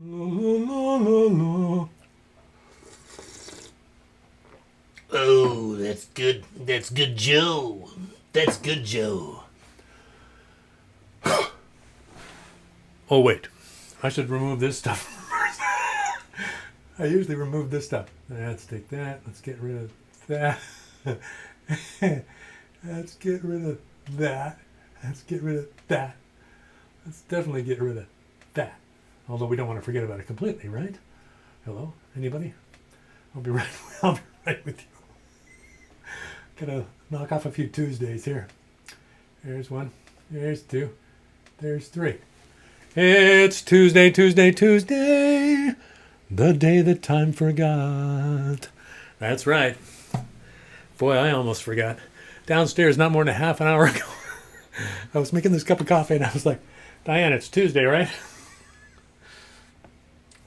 La, la, la, la. Oh, that's good. That's good, Joe. That's good, Joe. Oh, wait. I should remove this stuff first. I usually remove this stuff. Let's take that. Let's get rid of that. Let's get rid of that. Let's get rid of that. Let's definitely get rid of that. Although we don't want to forget about it completely, right? Hello? Anybody? I'll be right, I'll be right with you. Gotta knock off a few Tuesdays here. There's one. There's two. There's three. It's Tuesday, Tuesday, Tuesday. The day that time forgot. That's right. Boy, I almost forgot. Downstairs not more than a half an hour ago. I was making this cup of coffee and I was like, Diane, it's Tuesday, right?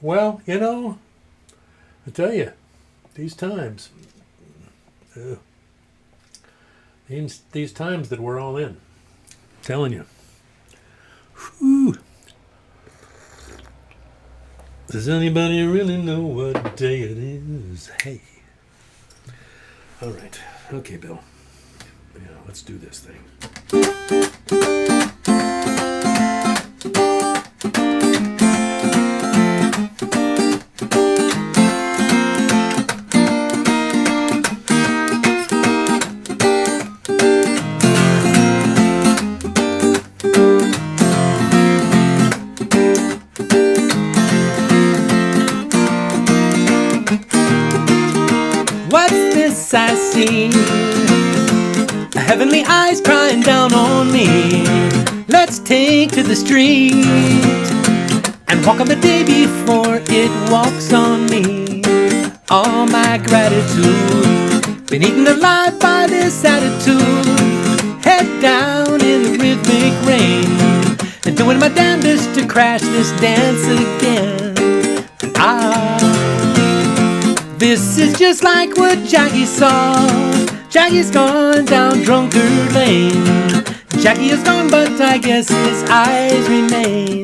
Well, you know, I tell you, these times, these times that we're all in, I'm telling you. Whew. Does anybody really know what day it is? Hey. All right. Okay, Bill. Yeah, let's do this thing. What's this I see? Heavenly eyes crying down on me. Let's take to the street and walk on the day before it walks on me. All my gratitude been eaten alive by this attitude. Head down in the rhythmic rain and doing my damnedest to crash this dance again. This is just like what Jackie saw. Jackie's gone down Drunkard Lane. Jackie is gone, but I guess his eyes remain.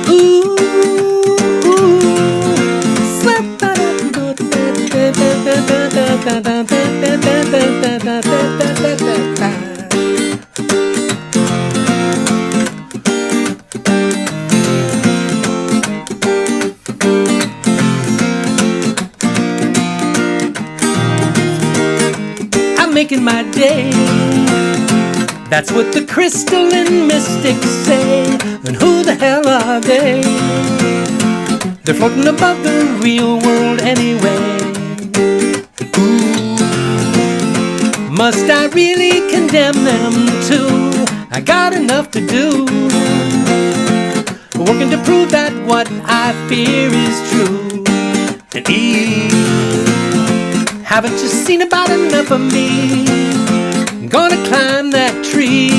Ooh, making my day. That's what the crystalline mystics say. And who the hell are they? They're floating above the real world anyway. Ooh, must I really condemn them too? I got enough to do, working to prove that what I fear is true. And haven't you seen about enough of me? I'm gonna climb that tree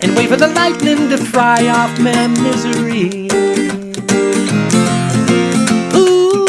and wait for the lightning to fry off my misery. Ooh,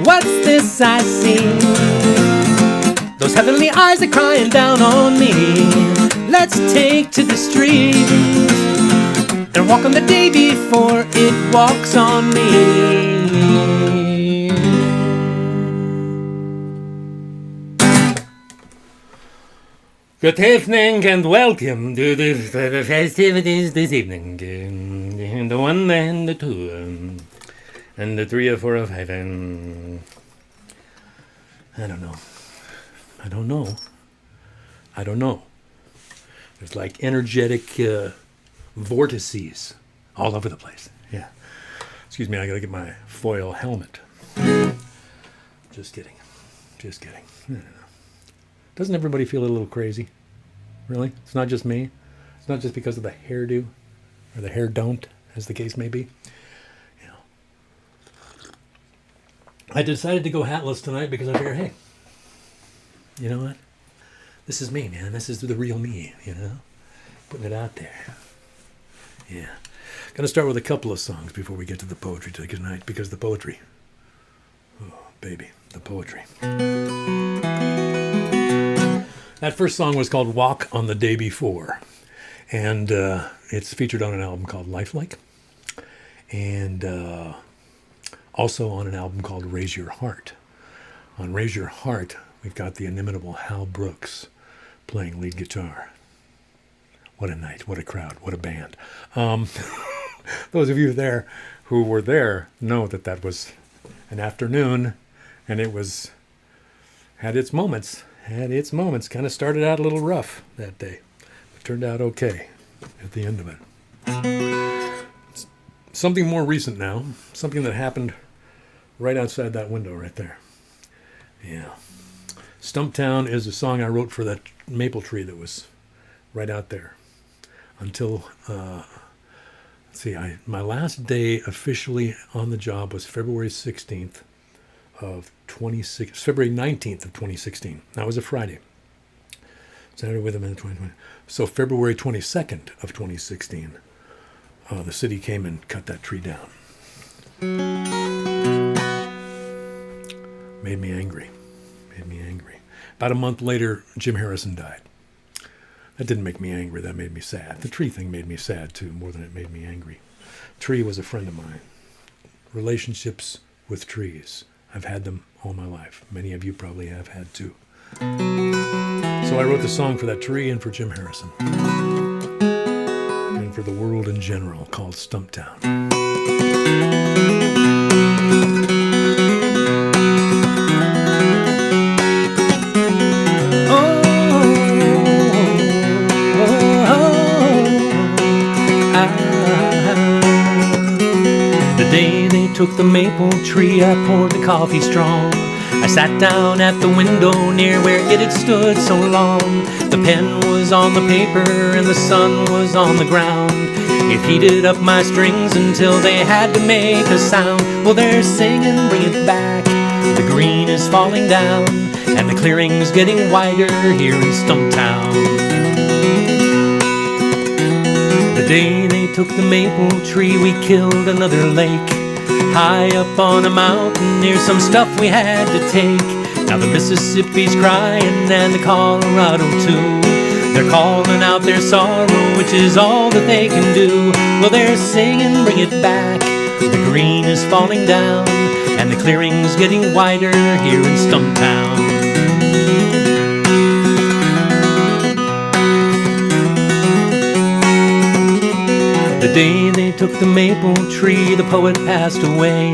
what's this I see? Those heavenly eyes are crying down on me. Let's take to the street and walk on the day before it walks on me. Good evening and welcome to the festivities this evening. The one and the two, and the 3 or 4 or 5. I don't know. There's like energetic vortices all over the place. Yeah. Excuse me, I gotta get my foil helmet. Just kidding. No. Doesn't everybody feel a little crazy? Really? It's not just me? It's not just because of the hairdo or the hair don't, as the case may be? You know. I decided to go hatless tonight because I figured, hey, you know what? This is me, man. This is the real me, you know? Putting it out there. Yeah. Gonna start with a couple of songs before we get to the poetry tonight, because the poetry. Oh, baby, the poetry. That first song was called Walk on the Day Before. And it's featured on an album called Lifelike. And also on an album called Raise Your Heart. On Raise Your Heart, we've got the inimitable Hal Brooks playing lead guitar. What a night, what a crowd, what a band. Those of you there who were there know that that was an afternoon, and it had its moments, kind of started out a little rough that day, but turned out okay at the end of it. Something more recent now, something that happened right outside that window right there. Yeah. Stump Town is a song I wrote for that maple tree that was right out there. Until, my last day officially on the job was February 19th of 2016. That was a Friday. Saturday with them in 2020. So February 22nd of 2016, the city came and cut that tree down. Made me angry. About a month later, Jim Harrison died. That didn't make me angry. That made me sad. The tree thing made me sad, too, more than it made me angry. Tree was a friend of mine. Relationships with trees. I've had them all my life. Many of you probably have had, too. So I wrote the song for that tree and for Jim Harrison. And for the world in general, called Stump Town. Took the maple tree, I poured the coffee strong. I sat down at the window near where it had stood so long. The pen was on the paper and the sun was on the ground. It heated up my strings until they had to make a sound. Well, they're singing, bring it back. The green is falling down and the clearing's getting wider here in Stump Town. The day they took the maple tree, we killed another lake. High up on a mountain near some stuff we had to take. Now the Mississippi's crying and the Colorado too. They're calling out their sorrow, which is all that they can do. Well, they're singing, bring it back. The green is falling down and the clearing's getting wider here in Stump Town. The day they took the maple tree, the poet passed away.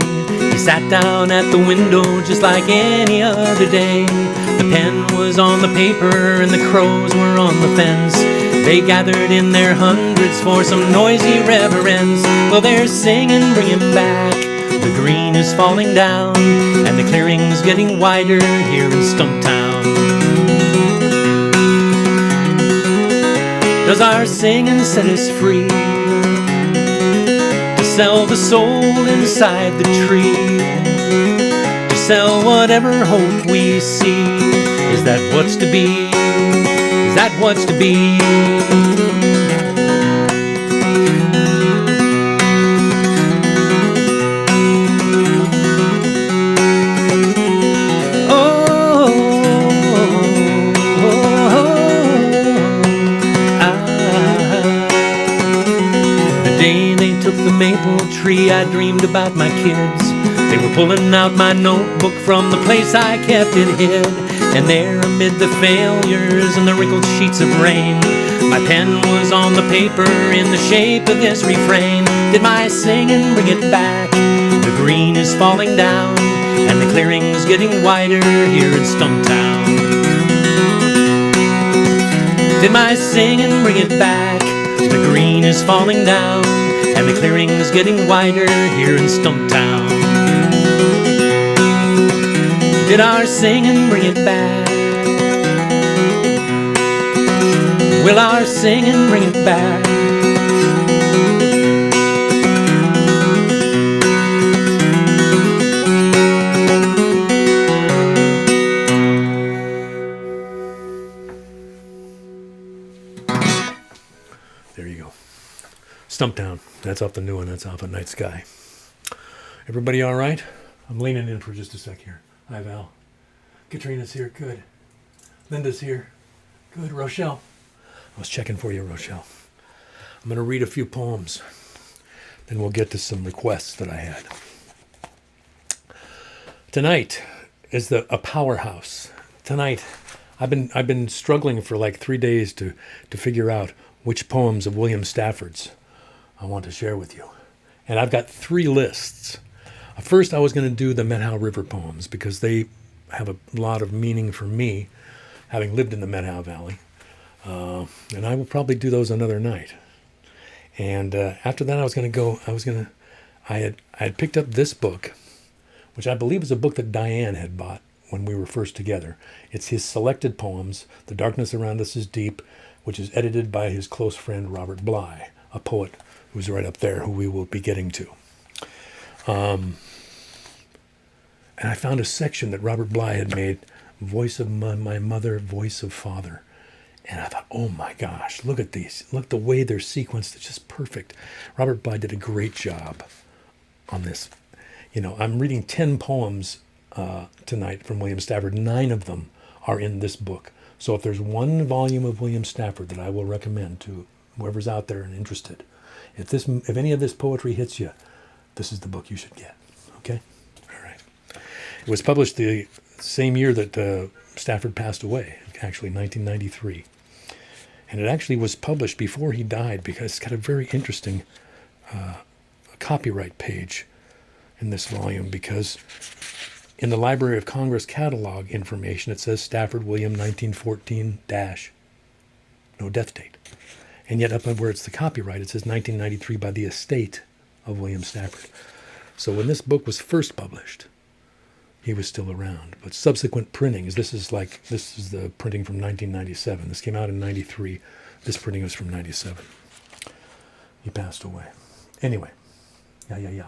He sat down at the window just like any other day. The pen was on the paper and the crows were on the fence. They gathered in their hundreds for some noisy reverence. Well, they're singing, bring him back. The green is falling down and the clearing's getting wider here in Stump Town. Does our singing set us free? Sell the soul inside the tree, to sell whatever hope we see. Is that what's to be? Is that what's to be? Maple tree, I dreamed about my kids. They were pulling out my notebook from the place I kept it hid. And there amid the failures and the wrinkled sheets of rain, my pen was on the paper in the shape of this refrain. Did my singing bring it back? The green is falling down and the clearing's getting wider here in Stump Town. Did my singing bring it back? The green is falling down and the clearing's getting wider here in Stump Town. Did our singing bring it back? Will our singing bring it back? There you go. Stump Town. That's off the new one. That's off of Night Sky. Everybody all right? I'm leaning in for just a sec here. Hi, Val. Katrina's here. Good. Linda's here. Good. Rochelle. I was checking for you, Rochelle. I'm going to read a few poems. Then we'll get to some requests that I had. Tonight is a powerhouse. Tonight, I've been struggling for like 3 days to figure out which poems of William Stafford's I want to share with you. And I've got 3 lists. First, I was going to do the Methow River poems because they have a lot of meaning for me, having lived in the Methow Valley. And I will probably do those another night. And after that, I had picked up this book, which I believe is a book that Diane had bought when we were first together. It's his selected poems, The Darkness Around Us is Deep, which is edited by his close friend Robert Bly, a poet who's right up there, who we will be getting to. And I found a section that Robert Bly had made, Voice of My Mother, Voice of Father. And I thought, oh my gosh, look at these. Look the way they're sequenced. It's just perfect. Robert Bly did a great job on this. You know, I'm reading 10 poems tonight from William Stafford. 9 of them are in this book. So if there's one volume of William Stafford that I will recommend to whoever's out there and interested, if any of this poetry hits you, this is the book you should get. Okay? All right. It was published the same year that Stafford passed away, actually 1993. And it actually was published before he died because it's got a very interesting copyright page in this volume, because in the Library of Congress catalog information, it says Stafford William 1914 dash, no death date. And yet up where it's the copyright, it says 1993 by the estate of William Stafford. So when this book was first published, he was still around. But subsequent printings, this is the printing from 1997. This came out in 93. This printing was from 97. He passed away. Anyway, yeah.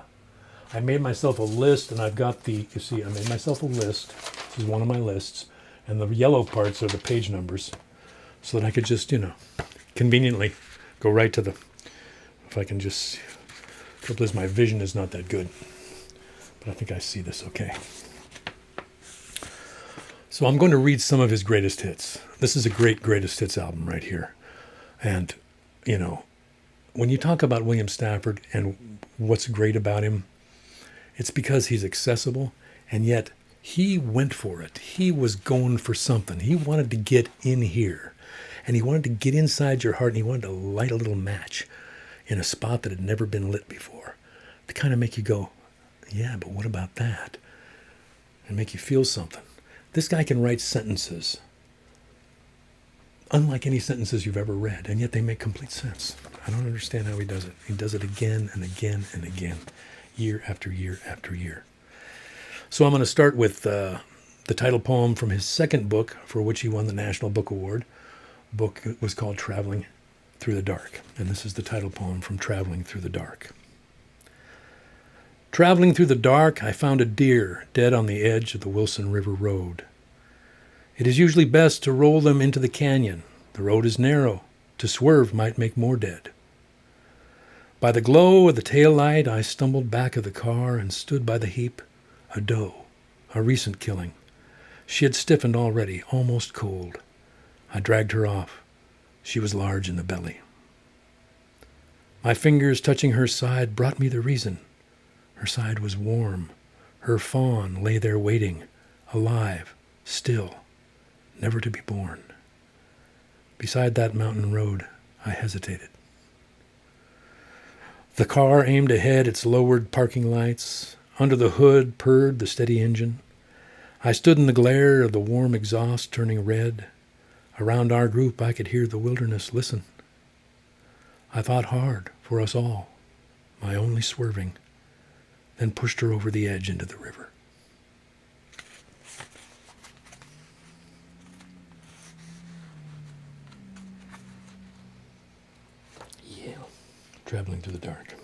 I made myself a list, and I've got I made myself a list. This is one of my lists. And the yellow parts are the page numbers, so that I could just, conveniently go right to if I can just, the trouble is my vision is not that good. But I think I see this okay. So I'm going to read some of his greatest hits. This is a great greatest hits album right here. And, when you talk about William Stafford and what's great about him, it's because he's accessible, and yet he went for it. He was going for something. He wanted to get in here, and he wanted to get inside your heart, and he wanted to light a little match in a spot that had never been lit before, to kind of make you go, yeah, but what about that? And make you feel something. This guy can write sentences unlike any sentences you've ever read, and yet they make complete sense. I don't understand how he does it. He does it again and again and again, year after year after year. So I'm going to start with the title poem from his second book, for which he won the National Book Award. The book was called Traveling Through the Dark, and this is the title poem from Traveling Through the Dark. Traveling through the dark, I found a deer dead on the edge of the Wilson River Road. It is usually best to roll them into the canyon. The road is narrow. To swerve might make more dead. By the glow of the tail light, I stumbled back of the car and stood by the heap. A doe, a recent killing. She had stiffened already, almost cold. I dragged her off. She was large in the belly. My fingers touching her side brought me the reason. Her side was warm. Her fawn lay there waiting, alive, still, never to be born. Beside that mountain road, I hesitated. The car aimed ahead its lowered parking lights. Under the hood purred the steady engine. I stood in the glare of the warm exhaust turning red. Around our group I could hear the wilderness listen. I thought hard for us all, my only swerving, then pushed her over the edge into the river. Traveling through the dark.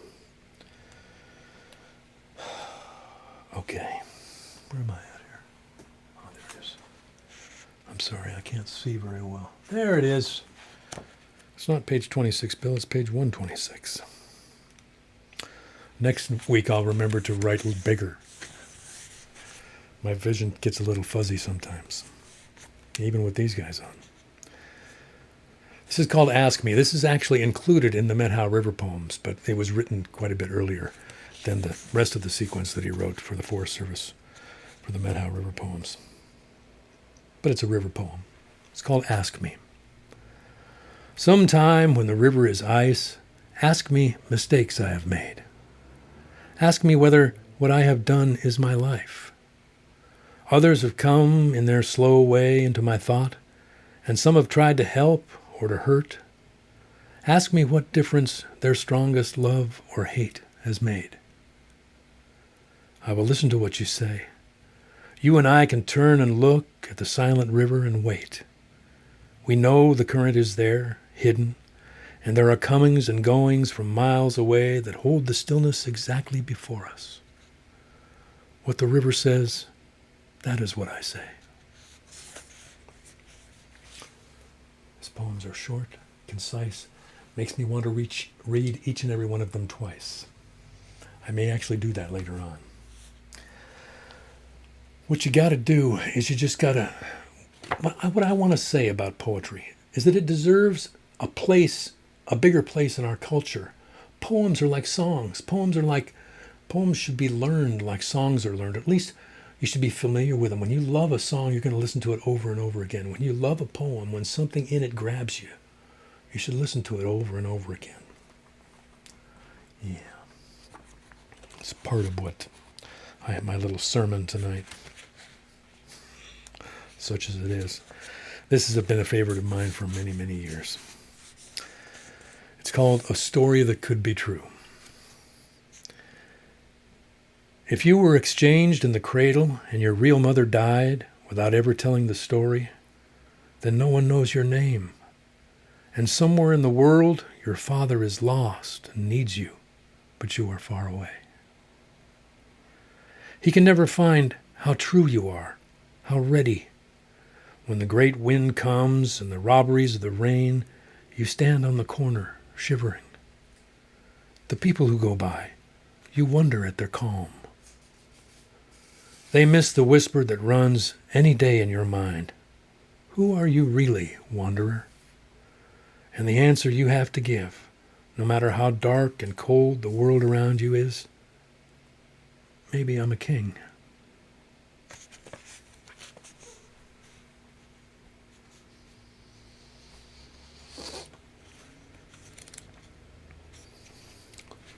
Okay. Where am I at here? Oh, there it is. I'm sorry, I can't see very well. There it is. It's not page 26, Bill. It's page 126. Next week, I'll remember to write bigger. My vision gets a little fuzzy sometimes, even with these guys on. This is called Ask Me. This is actually included in the Methow River poems, but it was written quite a bit earlier than the rest of the sequence that he wrote for the Forest Service for the Methow River poems. But it's a river poem. It's called Ask Me. Sometime when the river is ice, ask me mistakes I have made. Ask me whether what I have done is my life. Others have come in their slow way into my thought, and some have tried to help or to hurt. Ask me what difference their strongest love or hate has made. I will listen to what you say. You and I can turn and look at the silent river and wait. We know the current is there, hidden, and there are comings and goings from miles away that hold the stillness exactly before us. What the river says, that is what I say. His poems are short, concise, makes me want to read each and every one of them twice. I may actually do that later on. What you got to do is you just got to... What I want to say about poetry is that it deserves a place, a bigger place in our culture. Poems are like songs. Poems should be learned like songs are learned. At least you should be familiar with them. When you love a song, you're going to listen to it over and over again. When you love a poem, when something in it grabs you, you should listen to it over and over again. Yeah. It's part of what I have my little sermon tonight. Such as it is. This has been a favorite of mine for many, many years. It's called A Story That Could Be True. If you were exchanged in the cradle and your real mother died without ever telling the story, then no one knows your name. And somewhere in the world, your father is lost and needs you, but you are far away. He can never find how true you are, how ready. When the great wind comes and the robberies of the rain, you stand on the corner, shivering. The people who go by, you wonder at their calm. They miss the whisper that runs any day in your mind. Who are you really, wanderer? And the answer you have to give, no matter how dark and cold the world around you is, maybe I'm a king.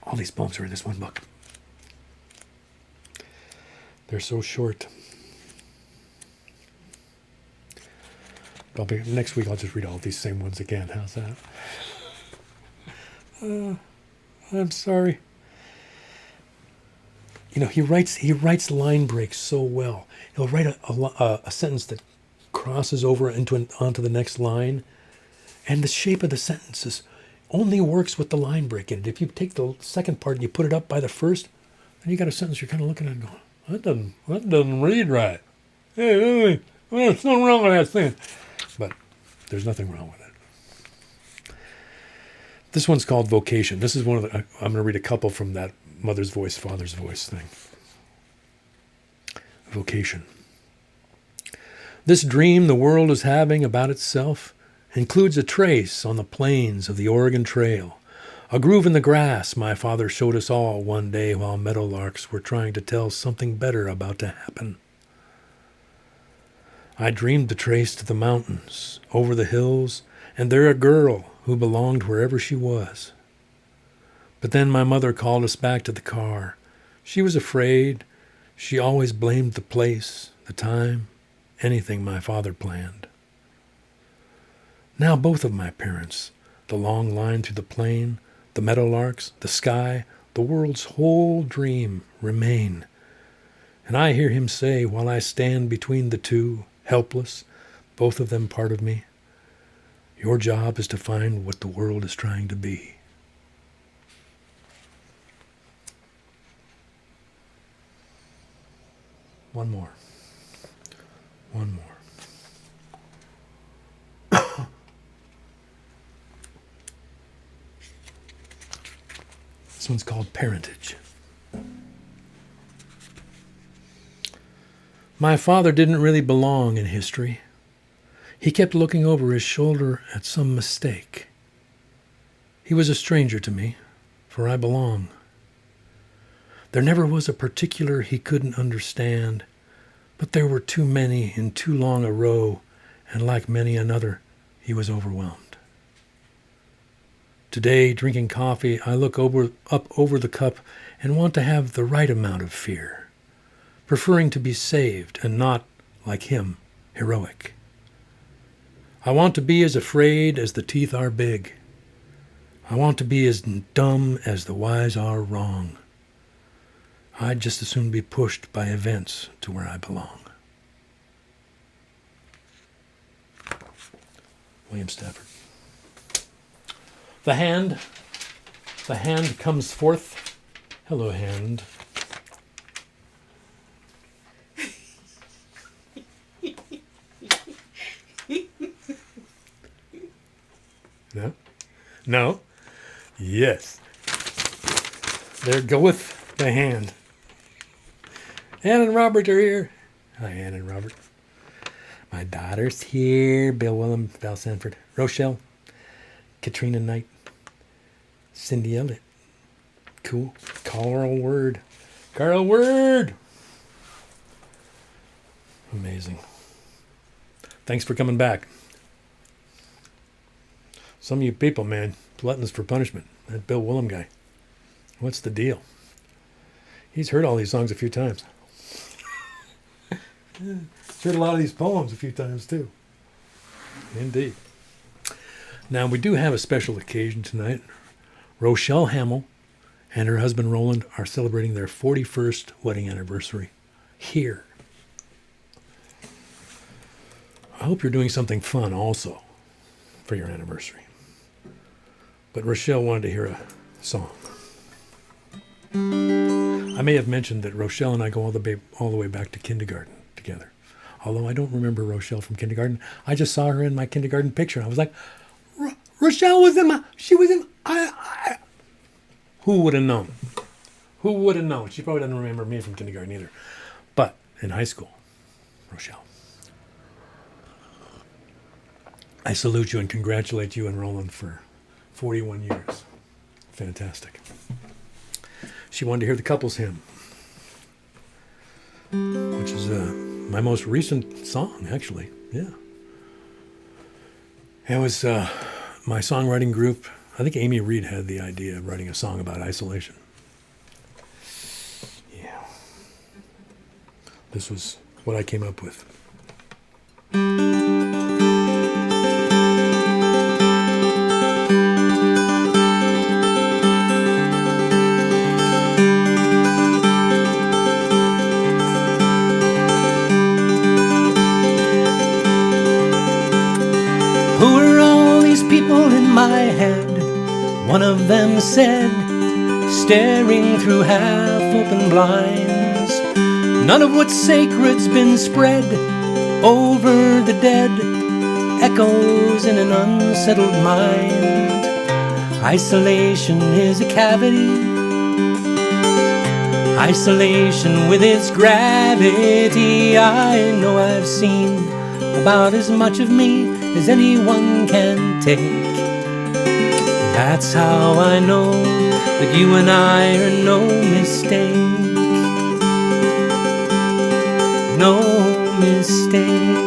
All these poems are in this one book. They're so short. Next week I'll just read all these same ones again. How's that? I'm sorry. You know, he writes line breaks so well. He'll write a sentence that crosses over onto the next line, and the shape of the sentences only works with the line break in it. If you take the second part and you put it up by the first, then you got a sentence you're kind of looking at and going, that doesn't read right. Hey, there's something wrong with that thing. But there's nothing wrong with it. This one's called Vocation. This is one of the, I'm going to read a couple from that mother's voice, father's voice thing. Vocation. This dream the world is having about itself includes a trace on the plains of the Oregon Trail, a groove in the grass my father showed us all one day while meadowlarks were trying to tell something better about to happen. I dreamed the trace to the mountains, over the hills, and there a girl who belonged wherever she was. But then my mother called us back to the car. She was afraid. She always blamed the place, the time, anything my father planned. Now both of my parents, the long line through the plain, the meadowlarks, the sky, the world's whole dream remain. And I hear him say while I stand between the two, helpless, both of them part of me, your job is to find what the world is trying to be. One more. One more. This one's called Parentage. My father didn't really belong in history. He kept looking over his shoulder at some mistake. He was a stranger to me, for I belong. There never was a particular he couldn't understand, but there were too many in too long a row, and like many another, he was overwhelmed. Today, drinking coffee, I look up over the cup and want to have the right amount of fear, preferring to be saved and not, like him, heroic. I want to be as afraid as the teeth are big. I want to be as dumb as the wise are wrong. I'd just as soon be pushed by events to where I belong. William Stafford. The hand comes forth. Hello, hand. No? No? Yes. There goeth the hand. Ann and Robert are here. Hi, Ann and Robert. My daughter's here. Bill Willem, Val Sanford, Rochelle, Katrina Knight, Cindy Elliott. Cool. Carl Word. Carl Word. Amazing. Thanks for coming back. Some of you people, man, gluttons for punishment. That Bill Willem guy. What's the deal? He's heard all these songs a few times. He's heard a lot of these poems a few times, too. Indeed. Now, we do have a special occasion tonight. Rochelle Hamill and her husband Roland are celebrating their 41st wedding anniversary here. I hope you're doing something fun also for your anniversary. But Rochelle wanted to hear a song. I may have mentioned that Rochelle and I go all the way back to kindergarten together. Although I don't remember Rochelle from kindergarten. I just saw her in my kindergarten picture. I was like, Rochelle was in my, she was in, Who would have known? Who would have known? She probably doesn't remember me from kindergarten either. But in high school, Rochelle. I salute you and congratulate you and Roland for 41 years. Fantastic. She wanted to hear the couples hymn, which is my most recent song, actually. Yeah. It was my songwriting group. I think Amy Reed had the idea of writing a song about isolation. Yeah. This was what I came up with. Who are all these people in my head? One of them said, staring through half-open blinds. None of what's sacred's been spread over the dead, echoes in an unsettled mind. Isolation is a cavity, isolation with its gravity. I know I've seen about as much of me as anyone can take. That's how I know that you and I are no mistake. No mistake.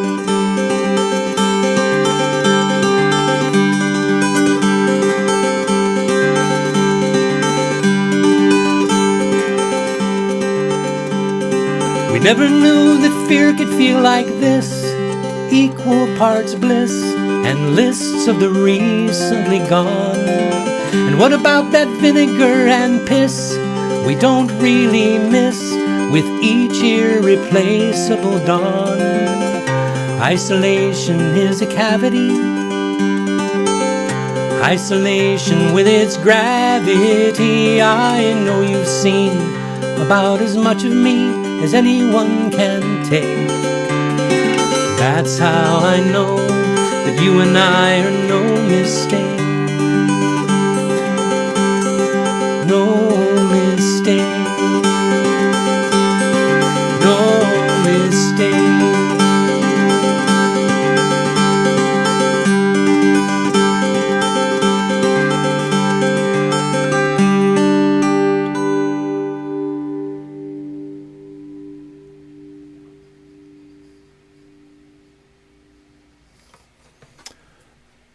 We never knew that fear could feel like this. Equal parts bliss and lists of the recently gone. And what about that vinegar and piss we don't really miss with each irreplaceable dawn? Isolation is a cavity, isolation with its gravity. I know you've seen about as much of me as anyone can take. That's how I know that you and I are no mistake. No mistake. No mistake.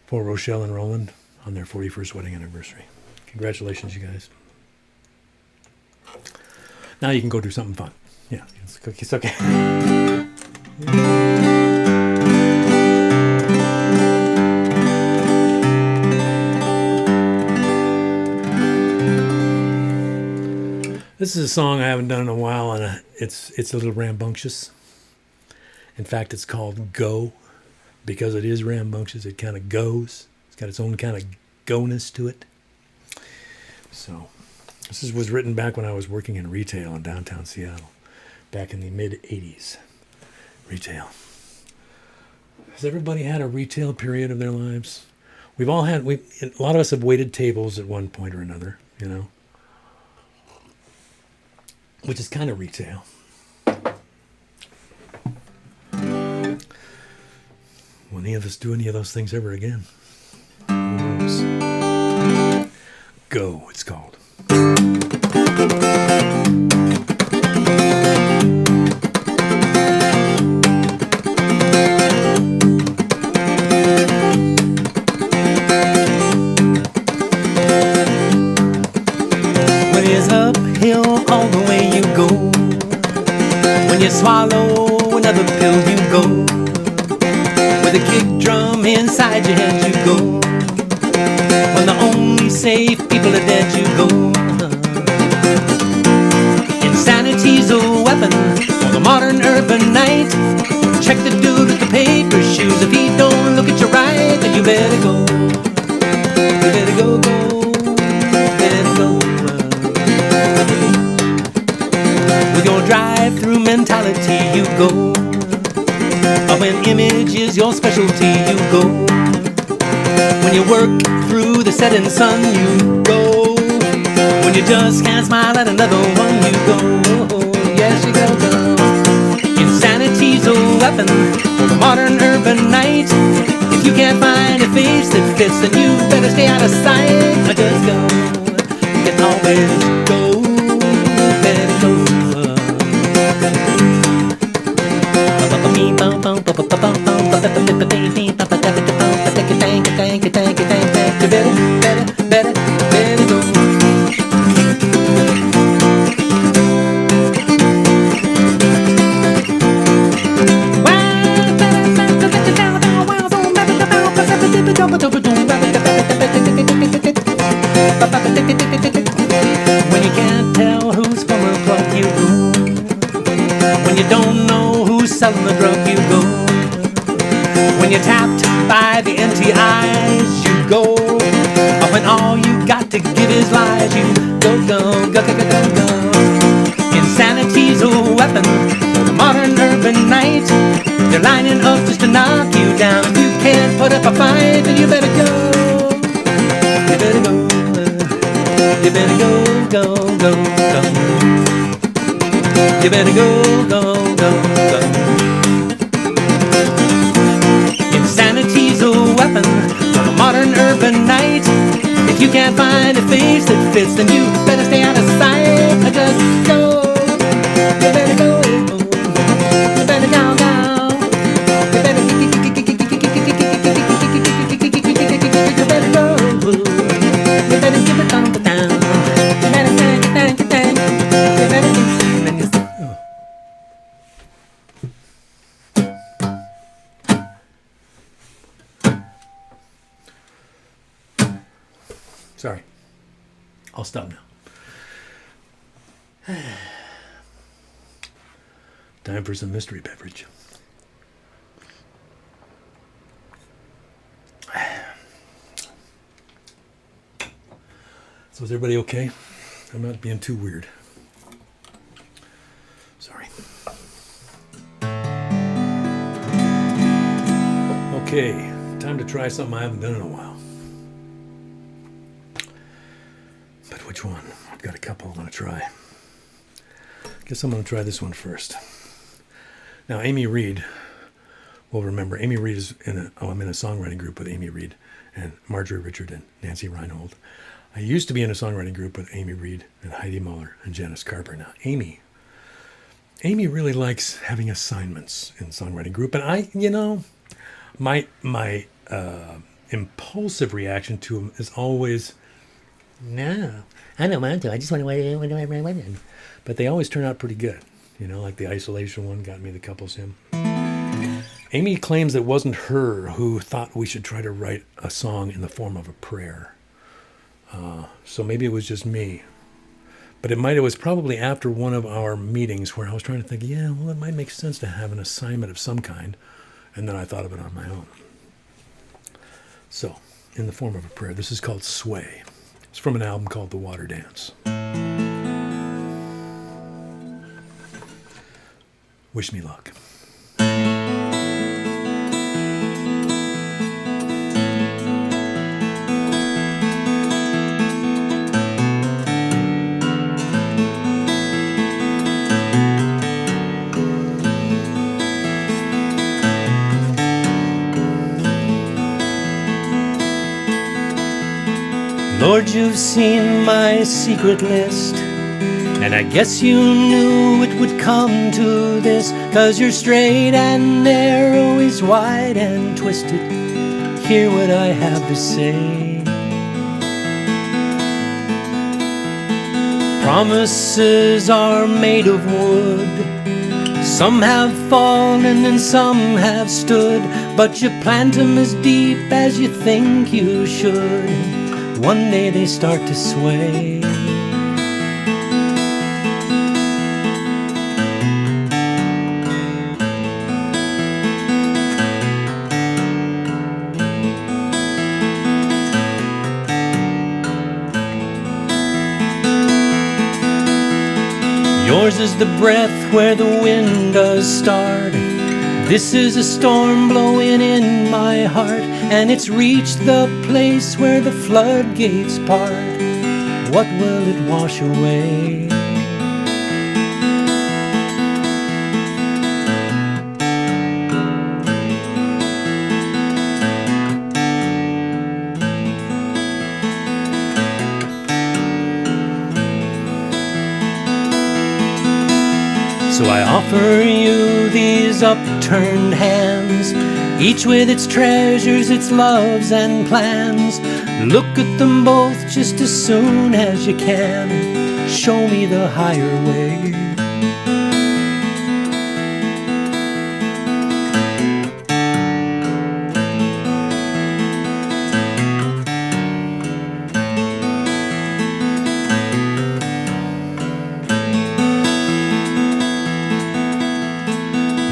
For Rochelle and Roland on their 41st wedding anniversary. Congratulations, you guys. Now you can go do something fun. Yeah, it's okay. This is a song I haven't done in a while, and it's a little rambunctious. In fact, it's called Go. Because it is rambunctious, it kind of goes. It's got its own kind of go-ness to it. So, this was written back when I was working in retail in downtown Seattle, back in the mid-'80s. Retail. Has everybody had a retail period of their lives? We've all had, a lot of us have waited tables at one point or another, you know, which is kind of retail. Will any of us do any of those things ever again? Who knows? Go, it's called. When it's uphill all the way you go, when you swallow another pill you go, with a kick drum inside your head you go, when the only safe people are dead you go. Insanity's a weapon for the modern urban night. Check the dude with the paper shoes. If he don't look at you right, then you better go. You better go, go, better go. With your drive-through mentality you go. When image is your specialty, you go. When you work through the setting sun, you go. When you just can't smile at another one, you go. Yes, you go, go. Insanity's a weapon for the modern urban night. If you can't find a face that fits, then you better stay out of sight. Or just go. You can always go. Better go. Better go. When you can't tell who's gonna plug you go, when you don't know who's selling the drug you go, when you're tapped by the empty eyes you go, or when all you got to give is lies you go, go, go, go, go, go, go. Insanity's a weapon for the modern urban night. They're lining up just to knock you down. If you can't put up a fight, then you better go. You better go. You better go, go, go, go. You better go, go, go, go. Insanity's a weapon for a modern urban night. If you can't find a face that fits, then you better stay out of sight. Or just go. You better go. You better go, go. You better go. You better give it on the down. You better thank. You better Sorry. I'll stop now. Time for some mystery beverage. So is everybody okay? I'm not being too weird. Sorry. Okay, time to try something I haven't done in a while. But which one? I've got a couple I want to try. Guess I'm going to try this one first. Now, Amy Reed will remember. Amy Reed is I'm in a songwriting group with Amy Reed and Marjorie Richard and Nancy Reinhold. I used to be in a songwriting group with Amy Reed and Heidi Muller and Janice Carper. Now, Amy really likes having assignments in songwriting group, and my impulsive reaction to them is always, no, I don't want to. I just want to. But they always turn out pretty good. Like the Isolation one got me the couples hymn. Amy claims it wasn't her who thought we should try to write a song in the form of a prayer. So maybe it was just me. But it was probably after one of our meetings where I was trying to think, it might make sense to have an assignment of some kind. And then I thought of it on my own. So, in the form of a prayer, this is called Sway. It's from an album called The Water Dance. Wish me luck. Lord, you've seen my secret list, and I guess you knew it would come to this, 'cause you're straight and narrow, is wide and twisted. Hear what I have to say. Promises are made of wood. Some have fallen and some have stood, but you plant them as deep as you think you should. One day they start to sway. Yours is the breath where the wind does start. This is a storm blowing in my heart, and it's reached the place where the floodgates part. What will it wash away? So I offer you these upturned hands, each with its treasures, its loves and plans. Look at them both just as soon as you can. Show me the higher way.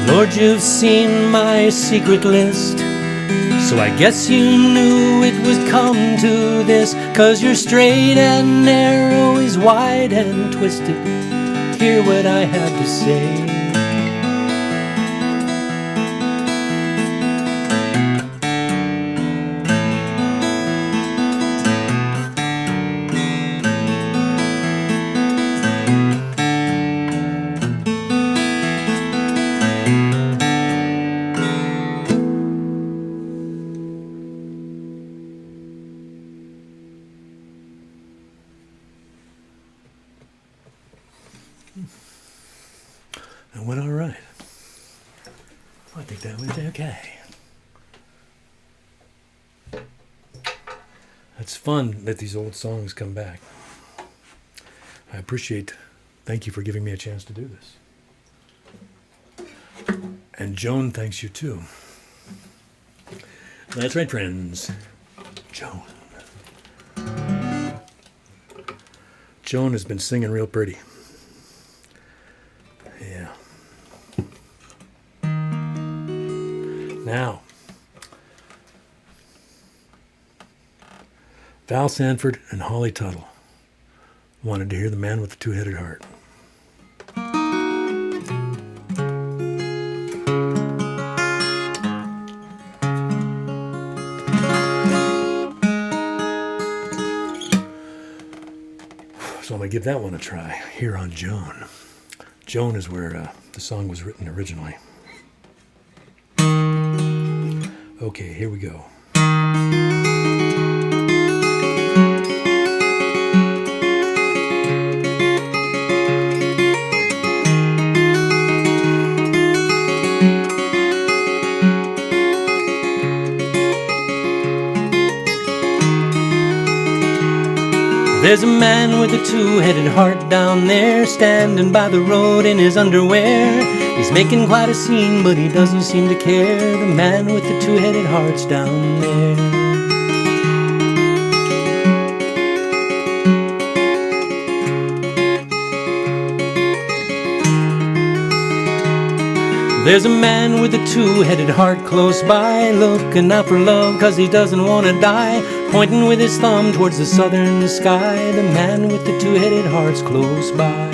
Lord, you've seen my secret list, so I guess you knew it would come to this, 'cause you're straight and narrow, is wide and twisted. Hear what I have to say. That went all right. I think that went okay. It's fun that these old songs come back. Thank you for giving me a chance to do this. And Joan thanks you too. That's right, friends. Joan. Joan has been singing real pretty. Yeah. Now, Val Sanford and Holly Tuttle wanted to hear The Man with the Two-Headed Heart. So I'm going to give that one a try here on Joan. Joan is where the song was written originally. Okay, here we go. There's a man with a two-headed heart down there, standing by the road in his underwear. He's making quite a scene, but he doesn't seem to care. The man with the two-headed heart's down there. There's a man with a two-headed heart close by, looking out for love 'cause he doesn't want to die, pointing with his thumb towards the southern sky. The man with the two-headed heart's close by.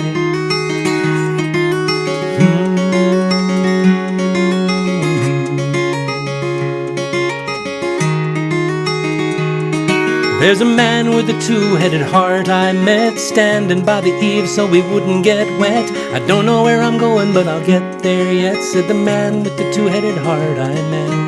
There's a man with a two-headed heart I met, standing by the eave so we wouldn't get wet. I don't know where I'm going, but I'll get there yet, said the man with the two-headed heart I met.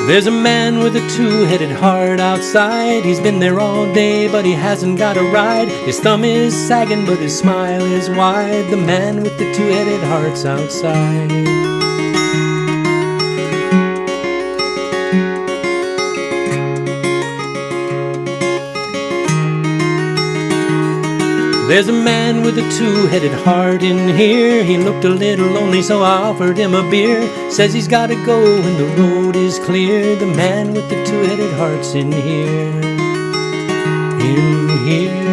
There's a man with a two-headed heart outside. He's been there all day, but he hasn't got a ride. His thumb is sagging, but his smile is wide. The man with the two-headed heart's outside. There's a man with a two-headed heart in here. He looked a little lonely, so I offered him a beer. Says he's gotta go when the road is clear. The man with the two-headed heart's in here. In here.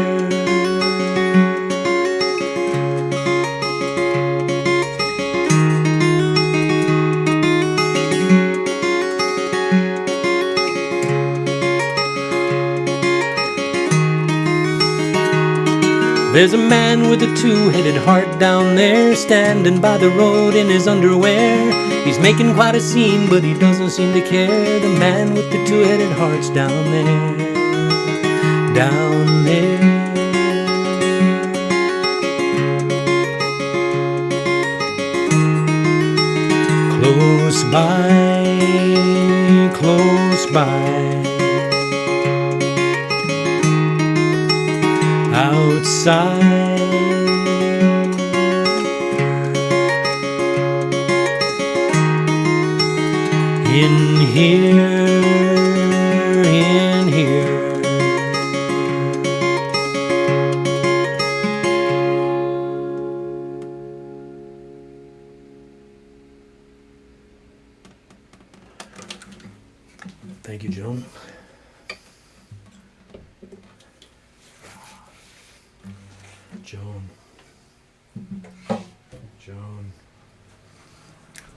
There's a man with a two-headed heart down there, standing by the road in his underwear. He's making quite a scene, but he doesn't seem to care. The man with the two-headed heart's down there. Down there. Close by, close by. Outside, in here, in here. Thank you, Joan.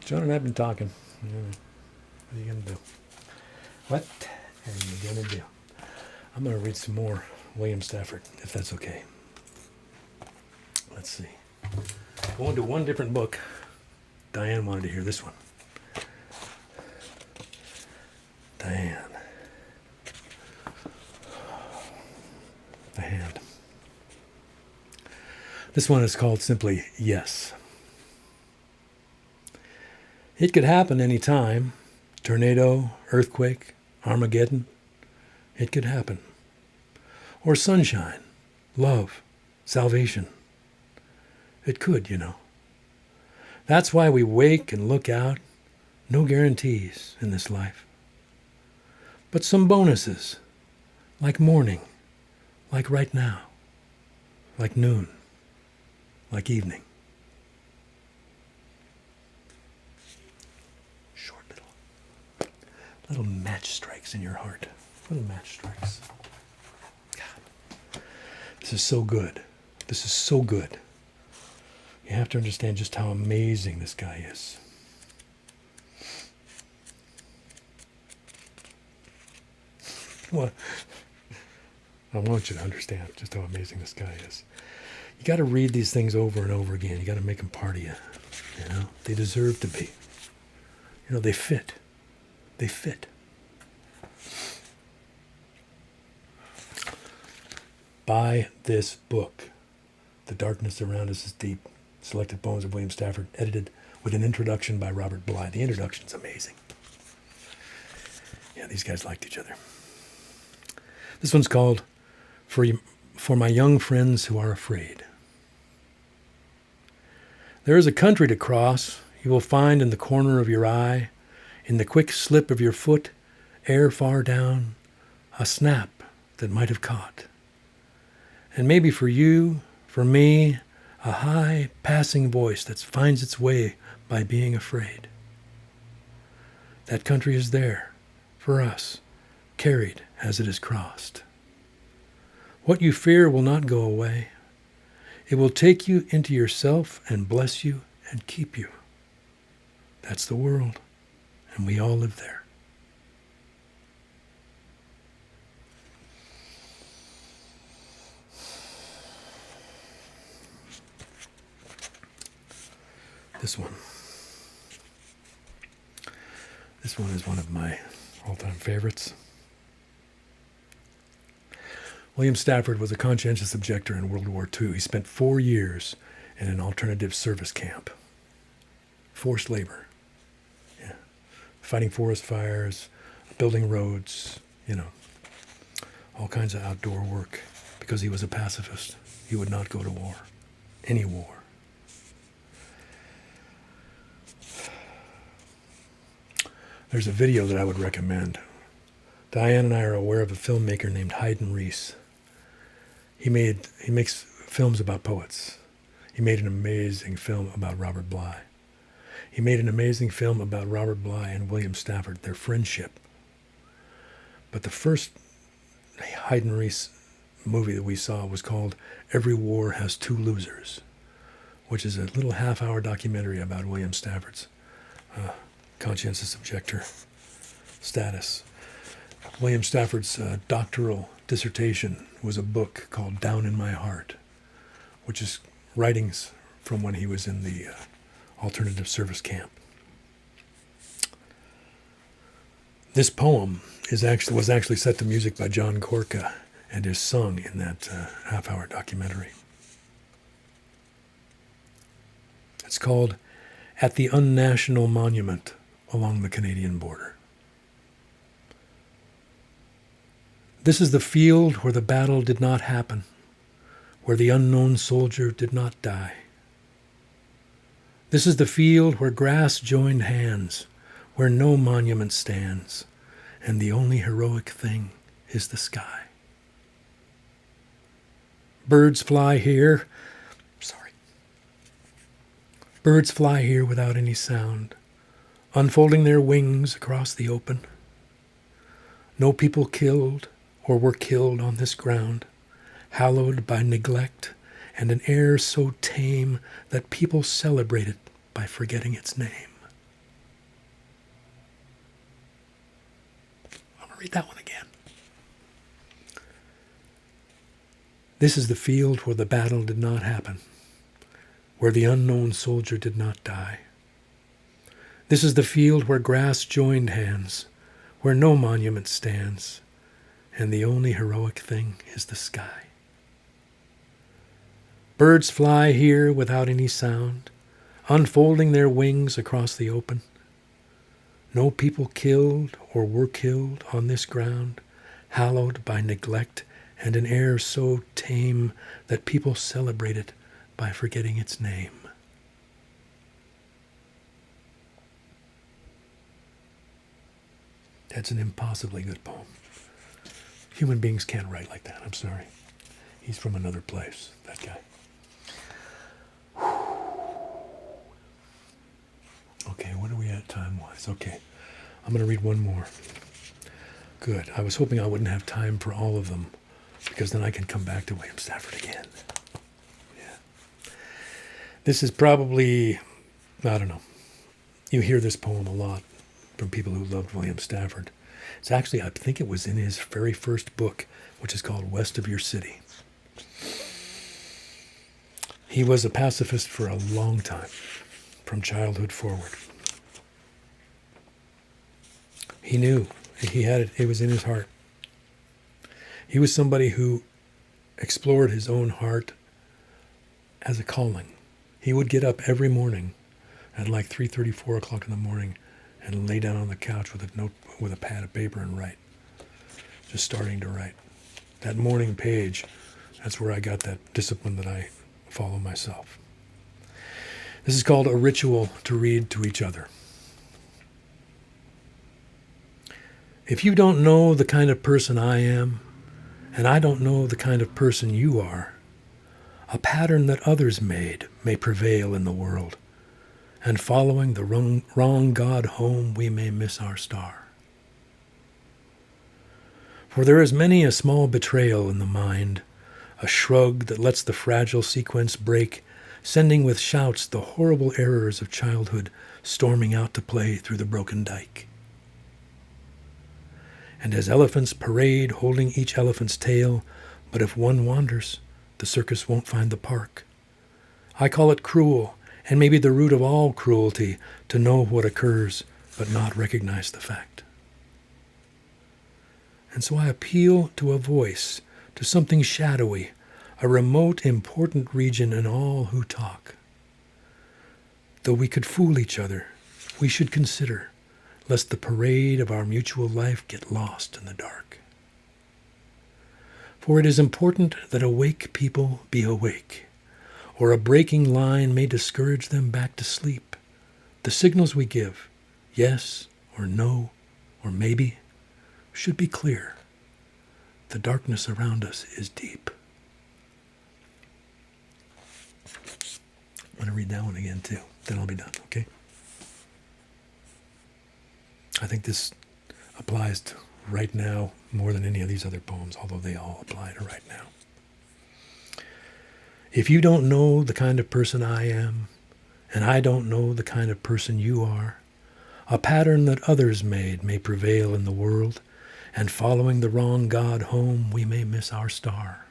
Joan and I have been talking. Yeah. What are you going to do? What are you going to do? I'm going to read some more William Stafford, if that's okay. Let's see. Going to one different book. Diane wanted to hear this one. Diane. The Hand. This one is called simply Yes. It could happen any time. Tornado, earthquake, Armageddon. It could happen. Or sunshine, love, salvation. It could, you know. That's why we wake and look out. No guarantees in this life. But some bonuses, like morning, like right now, like noon, like evening. Little match strikes in your heart. Little match strikes. God. This is so good. This is so good. You have to understand just how amazing this guy is. What? I want you to understand just how amazing this guy is. You got to read these things over and over again. You got to make them part of you. You know, they deserve to be. You know, they fit. They fit. Buy this book. The Darkness Around Us is Deep. Selected Poems of William Stafford, edited with an introduction by Robert Bly. The introduction's amazing. Yeah, these guys liked each other. This one's called For My Young Friends Who Are Afraid. There is a country to cross you will find in the corner of your eye, in the quick slip of your foot, ere far down, a snap that might have caught. And maybe for you, for me, a high passing voice that finds its way by being afraid. That country is there, for us, carried as it is crossed. What you fear will not go away. It will take you into yourself and bless you and keep you. That's the world, and we all live there. This one is one of my all-time favorites. William Stafford was a conscientious objector in World War II. He spent 4 years in an alternative service camp. Forced labor. Yeah. Fighting forest fires, building roads, all kinds of outdoor work. Because he was a pacifist. He would not go to war. Any war. There's a video that I would recommend. Diane and I are aware of a filmmaker named Hayden Reese. He makes films about poets. He made an amazing film about Robert Bly. He made an amazing film about Robert Bly and William Stafford, their friendship. But the first Hayden Reese movie that we saw was called Every War Has Two Losers, which is a little half-hour documentary about William Stafford's conscientious objector status. William Stafford's doctoral dissertation was a book called Down in My Heart, which is writings from when he was in the alternative service camp. This poem was actually set to music by John Gorka and is sung in that half-hour documentary. It's called At the Unnational Monument Along the Canadian Border. This is the field where the battle did not happen, where the unknown soldier did not die. This is the field where grass joined hands, where no monument stands, and the only heroic thing is the sky. Birds fly here. Birds fly here without any sound, unfolding their wings across the open. No people killed or were killed on this ground, hallowed by neglect and an air so tame that people celebrate it by forgetting its name. I'm going to read that one again. This is the field where the battle did not happen, where the unknown soldier did not die. This is the field where grass joined hands, where no monument stands, and the only heroic thing is the sky. Birds fly here without any sound, unfolding their wings across the open. No people killed or were killed on this ground, hallowed by neglect and an air so tame that people celebrate it by forgetting its name. That's an impossibly good poem. Human beings can't write like that. I'm sorry. He's from another place, that guy. Okay, what are we at time-wise? Okay, I'm going to read one more. Good. I was hoping I wouldn't have time for all of them, because then I can come back to William Stafford again. Yeah. This is probably, I don't know. You hear this poem a lot from people who loved William Stafford. It's actually, I think it was in his very first book, which is called West of Your City. He was a pacifist for a long time, from childhood forward. He knew, he had it, it was in his heart. He was somebody who explored his own heart as a calling. He would get up every morning at like 3:30, 4 o'clock in the morning and lay down on the couch with a notebook, with a pad of paper and write. Just starting to write. That morning page, that's where I got that discipline that I follow myself. This is called a ritual to read to each other. If you don't know the kind of person I am, and I don't know the kind of person you are, a pattern that others made may prevail in the world, and following the wrong God home, we may miss our star. For there is many a small betrayal in the mind, a shrug that lets the fragile sequence break, sending with shouts the horrible errors of childhood storming out to play through the broken dike. And as elephants parade, holding each elephant's tail, but if one wanders, the circus won't find the park. I call it cruel, and maybe the root of all cruelty, to know what occurs, but not recognize the fact. And so I appeal to a voice, to something shadowy, a remote, important region in all who talk. Though we could fool each other, we should consider, lest the parade of our mutual life get lost in the dark. For it is important that awake people be awake, or a breaking line may discourage them back to sleep. The signals we give, yes or no or maybe, should be clear. The darkness around us is deep. I'm going to read that one again too, then I'll be done, okay? I think this applies to right now more than any of these other poems, although they all apply to right now. If you don't know the kind of person I am, and I don't know the kind of person you are, a pattern that others made may prevail in the world, and following the wrong God home, we may miss our star.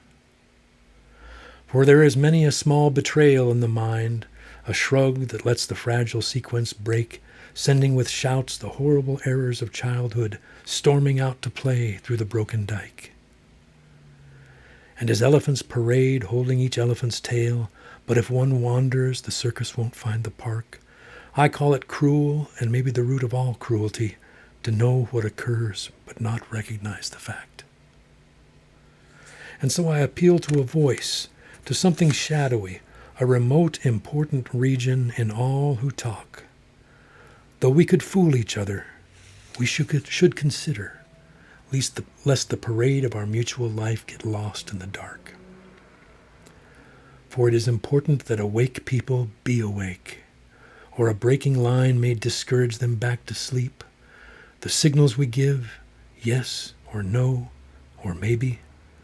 For there is many a small betrayal in the mind, a shrug that lets the fragile sequence break, sending with shouts the horrible errors of childhood storming out to play through the broken dike. And as elephants parade, holding each elephant's tail, but if one wanders, the circus won't find the park. I call it cruel, and maybe the root of all cruelty, to know what occurs, but not recognize the fact. And so I appeal to a voice, to something shadowy, a remote, important region in all who talk. Though we could fool each other, we should consider, lest the parade of our mutual life get lost in the dark. For it is important that awake people be awake, or a breaking line may discourage them back to sleep. The signals we give, yes or no or maybe,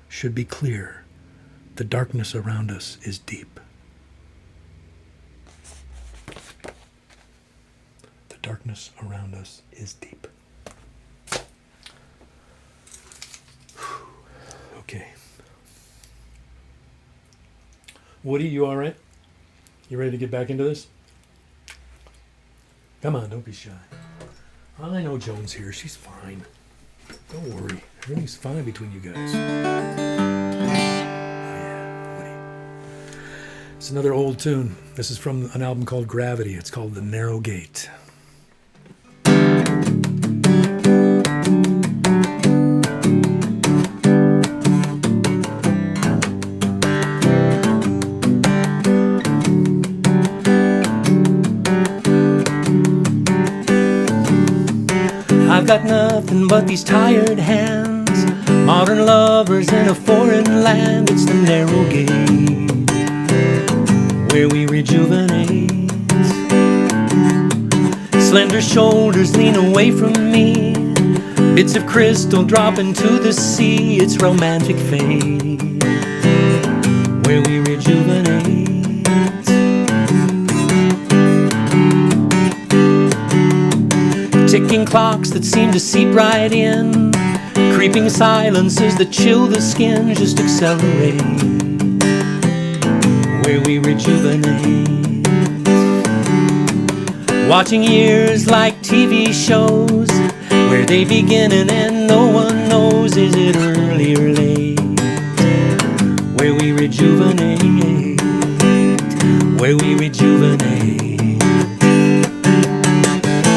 should be clear. The darkness around us is deep. The darkness around us is deep. Okay. Woody, you all right? You ready to get back into this? Come on, don't be shy. I know Joan's here. She's fine. Don't worry. Everything's fine between you guys. Oh, yeah, Woody. It's another old tune. This is from an album called Gravity. It's called The Narrow Gate. I've got nothing but these tired hands, modern lovers in a foreign land. It's the narrow gate where we rejuvenate. Slender shoulders lean away from me, bits of crystal drop into the sea. It's romantic fate where we rejuvenate. Ticking clocks that seem to seep right in, creeping silences that chill the skin just accelerate, where we rejuvenate. Watching years like TV shows, where they begin and end, no one knows, is it early or late, where we rejuvenate, where we rejuvenate.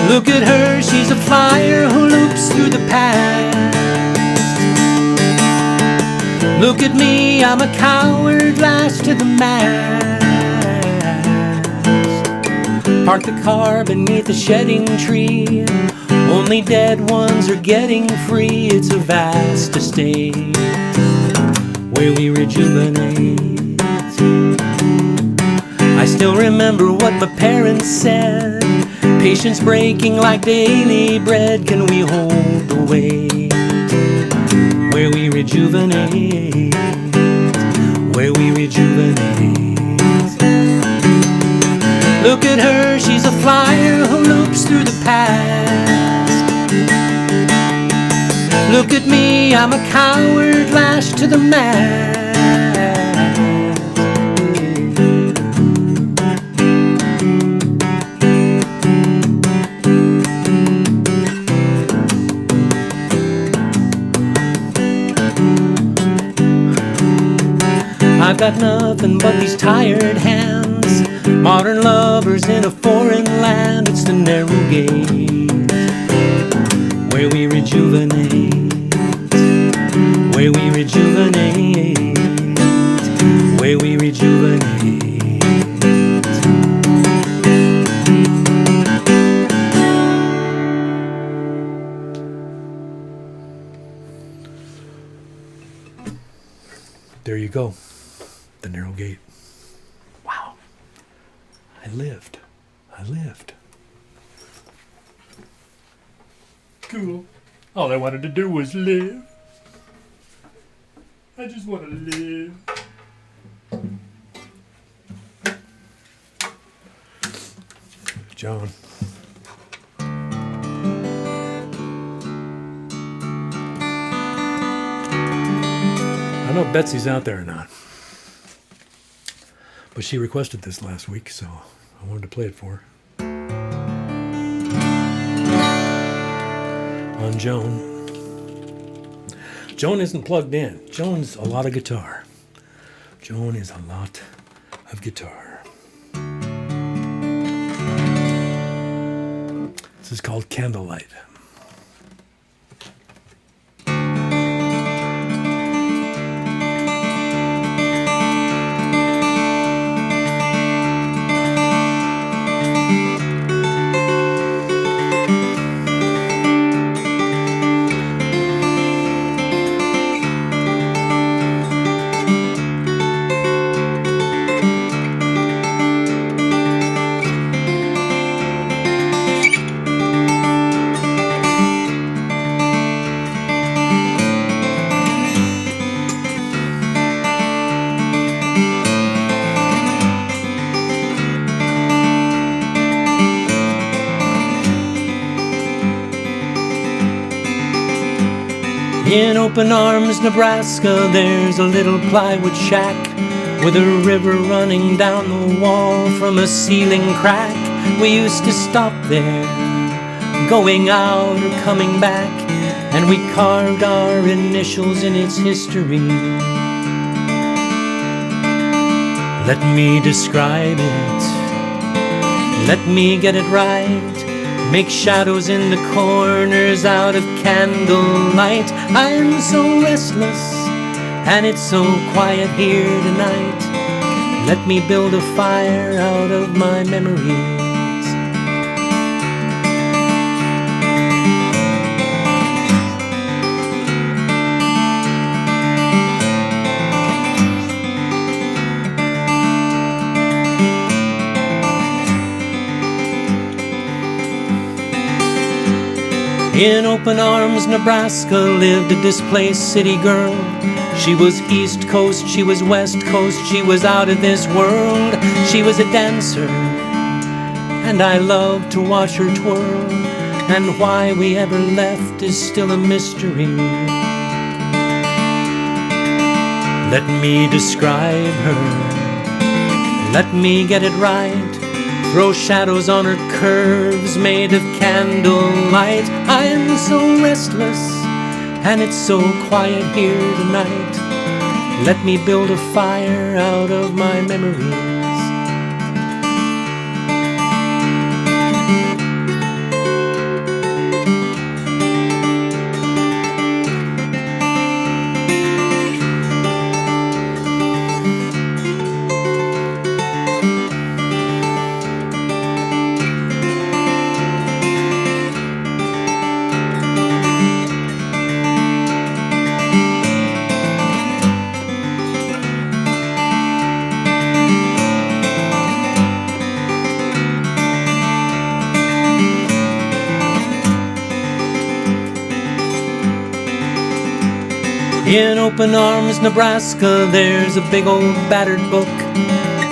Look at her, she's a flyer who loops through the past. Look at me, I'm a coward lashed to the mast. Park the car beneath a shedding tree, only dead ones are getting free. It's a vast estate where we rejuvenate. I still remember what my parents said, patience breaking like daily bread. Can we hold the weight where we rejuvenate, where we rejuvenate. Look at her, she's a flyer who loops through the past. Look at me, I'm a coward lashed to the mast. I've got nothing but these tired hands, modern lovers in a foreign land. It's the narrow gate where we rejuvenate, where we rejuvenate, where we rejuvenate. There you go. The narrow gate. Wow. I lived. Cool. All I wanted to do was live. I just want to live. John. I don't know if Betsy's out there or not, but she requested this last week, so I wanted to play it for her. On Joan. Joan isn't plugged in. Joan's a lot of guitar. Joan is a lot of guitar. This is called Candlelight. In Open Arms, Nebraska, there's a little plywood shack with a river running down the wall from a ceiling crack. We used to stop there, going out or coming back, and we carved our initials in its history. Let me describe it, let me get it right. Make shadows in the corners out of candlelight. I'm so restless, and it's so quiet here tonight. Let me build a fire out of my memories. In Open Arms, Nebraska, lived a displaced city girl. She was East Coast, she was West Coast, she was out of this world. She was a dancer, and I loved to watch her twirl. and why we ever left is still a mystery. Let me describe her, let me get it right, throw shadows on her curves made of candlelight. I'm so restless, and it's so quiet here tonight. Let me build a fire out of my memories. In Open Arms, Nebraska, there's a big old battered book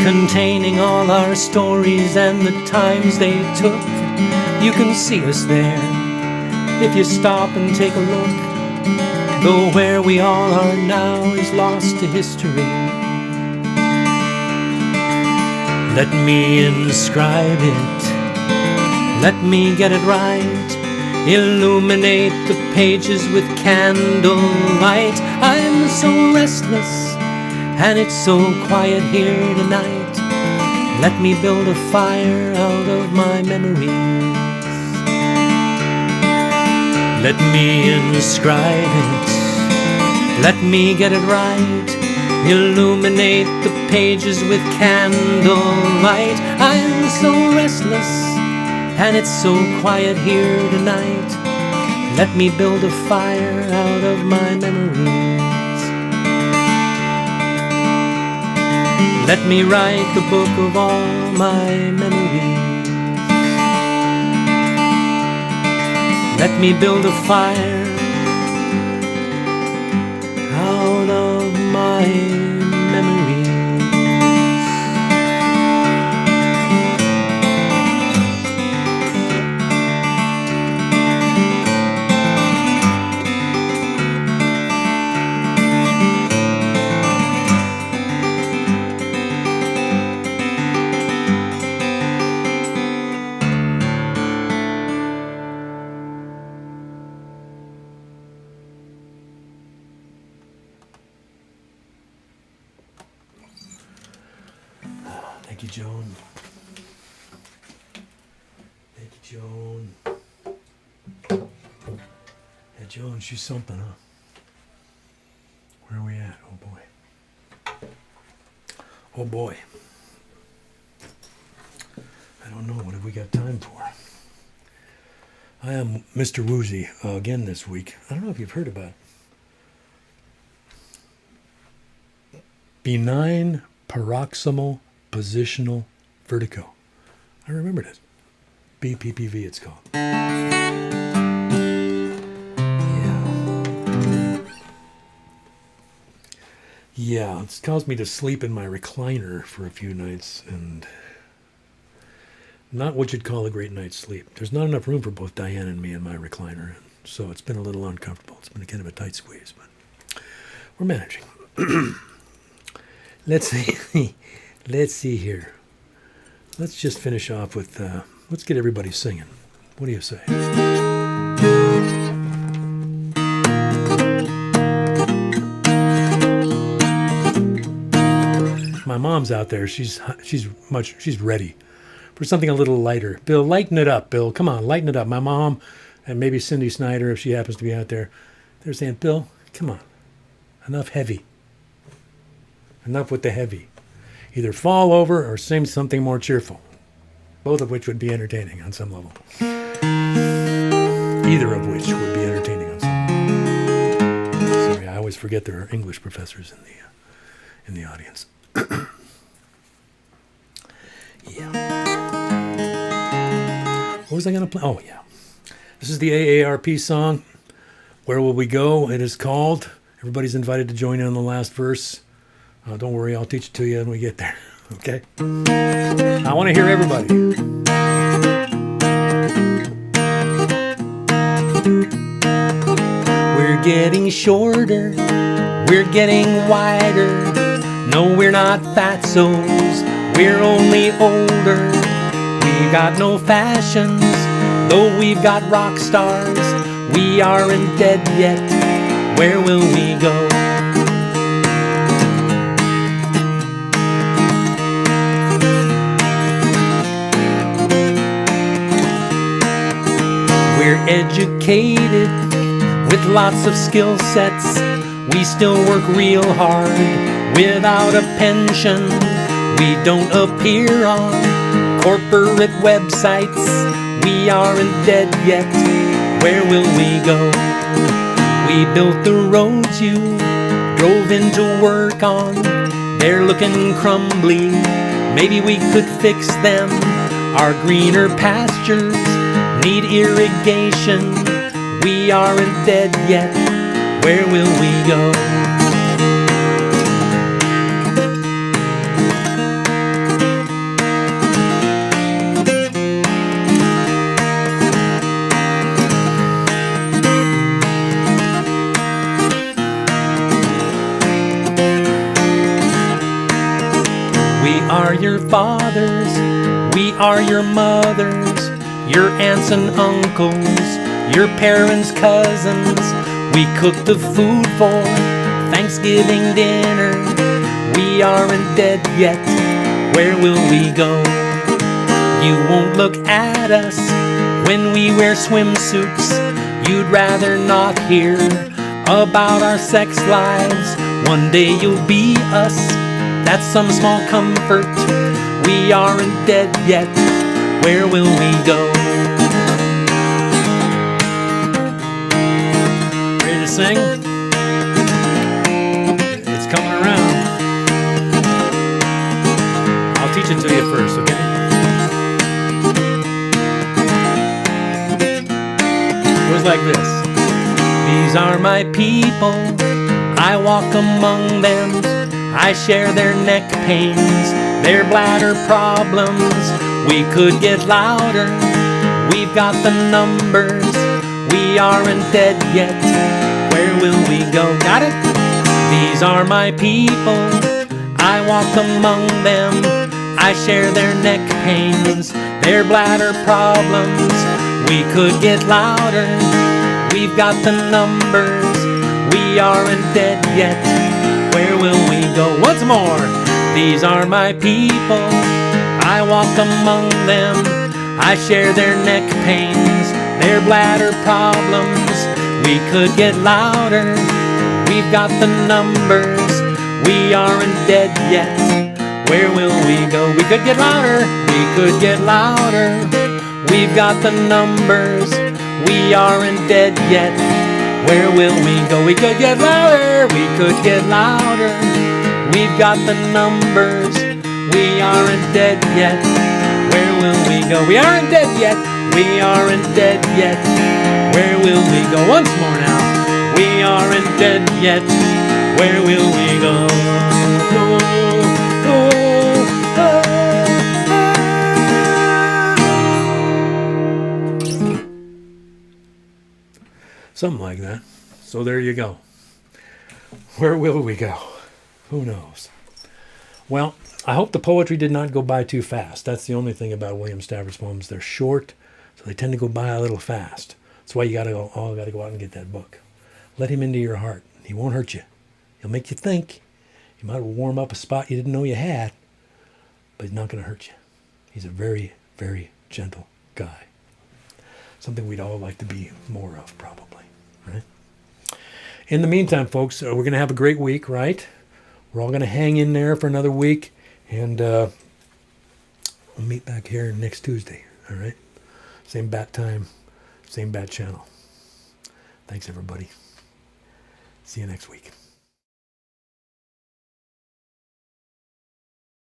containing all our stories and the times they took. You can see us there if you stop and take a look, though where we all are now is lost to history. Let me inscribe it, let me get it right, illuminate the pages with candlelight. I'm so restless, and it's so quiet here tonight. Let me build a fire out of my memories. Let me inscribe it, let me get it right, illuminate the pages with candlelight. I'm so restless, and it's so quiet here tonight. Let me build a fire out of my memories. Let me write the book of all my memories. Let me build a fire out of my memories. Thank you, Joan. Thank you, Joan. Yeah, Joan, she's something, huh? Where are we at? Oh, boy. Oh, boy. I don't know. What have we got time for? I am Mr. Woozy again this week. I don't know if you've heard about benign paroxysmal positional vertigo. I remembered it. BPPV it's called. Yeah, it's caused me to sleep in my recliner for a few nights, and not what you'd call a great night's sleep. There's not enough room for both Diane and me in my recliner, so it's been a little uncomfortable. It's been a kind of a tight squeeze, but we're managing. Let's see here. Let's just finish off with, let's get everybody singing. What do you say? My mom's out there. She's ready for something a little lighter. Bill, lighten it up, Bill. Come on, lighten it up. My mom and maybe Cindy Snyder, if she happens to be out there, they're saying, Bill, come on. Enough heavy. Enough with the heavy. Either fall over or sing something more cheerful. Both of which would be entertaining on some level. Either of which would be entertaining on some level. Sorry, I always forget there are English professors in the audience. Yeah. What was I going to play? Oh, yeah. This is the AARP song, Where Will We Go? It is called. Everybody's invited to join in on the last verse. Don't worry, I'll teach it to you when we get there. Okay? I want to hear everybody. We're getting shorter, we're getting wider. No, we're not fatsos, we're only older. We got no fashions, though we've got rock stars. We aren't dead yet, where will we go? We're educated with lots of skill sets. We still work real hard without a pension. We don't appear on corporate websites. We aren't dead yet, where will we go? We built the roads you drove into work on. They're looking crumbly, maybe we could fix them. Our greener pastures need irrigation. We aren't dead yet, where will we go? We are your fathers, we are your mothers, your aunts and uncles, your parents' cousins. We cook the food for Thanksgiving dinner. We aren't dead yet, where will we go? You won't look at us when we wear swimsuits. You'd rather not hear about our sex lives. One day you'll be us, that's some small comfort. We aren't dead yet, where will we go? Ready to sing? It's coming around. I'll teach it to you first, okay? It was like this. These are my people, I walk among them. I share their neck pains, their bladder problems. We could get louder, we've got the numbers. We aren't dead yet, where will we go? Got it? These are my people, I walk among them. I share their neck pains, their bladder problems. We could get louder, we've got the numbers. We aren't dead yet, where will we go? Once more. These are my people, I walk among them. I share their neck pains, their bladder problems. We could get louder, we've got the numbers. We aren't dead yet, where will we go? We could get louder, we could get louder. We've got the numbers. We aren't dead yet, where will we go? We could get louder, we could get louder. We've got the numbers. We aren't dead yet, where will we go? We aren't dead yet, we aren't dead yet. Where will we go? Once more now. We aren't dead yet, where will we go? Something like that. So there you go. Where will we go? Who knows? Well, I hope the poetry did not go by too fast. That's the only thing about William Stafford's poems. They're short, so they tend to go by a little fast. That's why you gotta go out and get that book. Let him into your heart. He won't hurt you. He'll make you think. He might warm up a spot you didn't know you had, but he's not gonna hurt you. He's a very, very gentle guy. Something we'd all like to be more of, probably, right? In the meantime, folks, we're going to have a great week, right? We're all going to hang in there for another week, and we'll meet back here next Tuesday, all right? Same bat time, same bat channel. Thanks, everybody. See you next week.